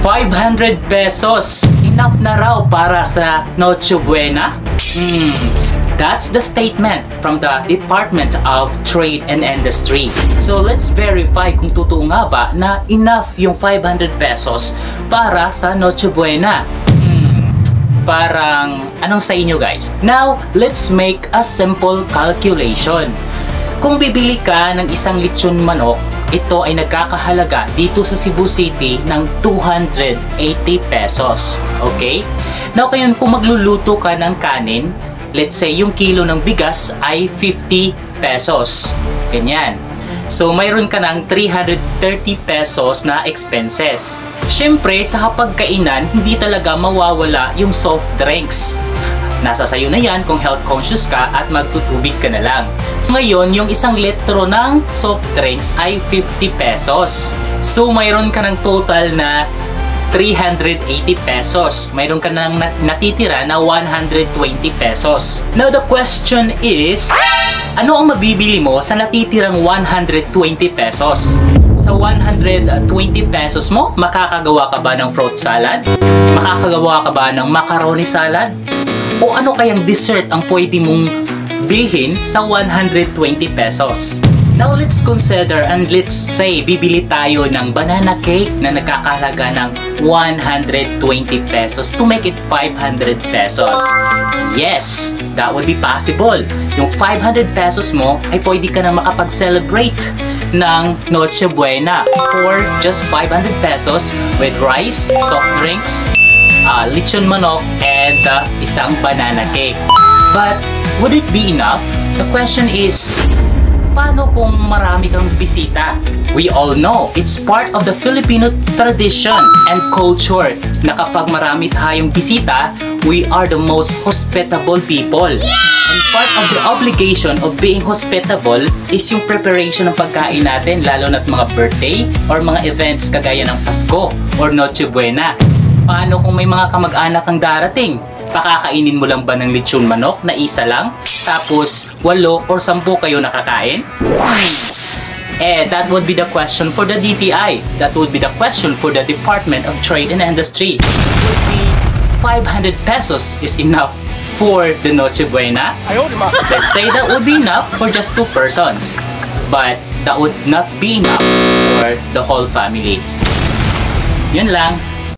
500 pesos. Enough na raw para sa Noche Buena? That's the statement from the Department of Trade and Industry. So let's verify kung totoo nga ba na enough yung 500 pesos para sa Noche Buena. Parang anong sa inyo guys? Now, let's make a simple calculation. Kung bibili ka ng isang lechon manok, ito ay nagkakahalaga dito sa Cebu City ng 280 pesos. Okay? Now, ngayon kung magluluto ka ng kanin, let's say yung kilo ng bigas ay 50 pesos. Ganyan. So, mayroon ka ng 330 pesos na expenses. Siyempre, sa hapagkainan, hindi talaga mawawala yung soft drinks. Nasa sayo na yan kung health conscious ka at magtutubig ka na lang. So, ngayon, yung isang litro ng soft drinks ay 50 pesos. So, mayroon ka ng total na 380 pesos. Mayroon ka nang natitira na 120 pesos. Now, the question is, ano ang mabibili mo sa natitirang 120 pesos? Sa 120 pesos mo, makakagawa ka ba ng fruit salad? Makakagawa ka ba ng macaroni salad? O ano kayang dessert ang pwede mong bilhin sa 120 pesos? Now, let's consider and let's say bibili tayo ng banana cake na nagkakahalaga ng 120 pesos to make it 500 pesos. Yes, that would be possible. Yung 500 pesos mo ay pwede ka na makapag-celebrate ng Noche Buena for just 500 pesos with rice, soft drinks, lechon manok, and isang banana cake. But would it be enough? The question is, paano kung marami kang bisita? We all know it's part of the Filipino tradition and culture na kapag marami tayong bisita, we are the most hospitable people. And part of the obligation of being hospitable is yung preparation ng pagkain natin, lalo na't mga birthday or mga events kagaya ng Pasko or Noche Buena. Paano kung may mga kamag-anak kang darating? Pakakainin mo lang ba ng lechon manok na isa lang? Tapos 8 or 10 kayo nakakain? That would be the question for the DTI. That would be the question for the Department of Trade and Industry. Would be 500 pesos is enough for the Noche Buena? Let's say that would be enough for just 2 persons. But that would not be enough for the whole family. Yun lang.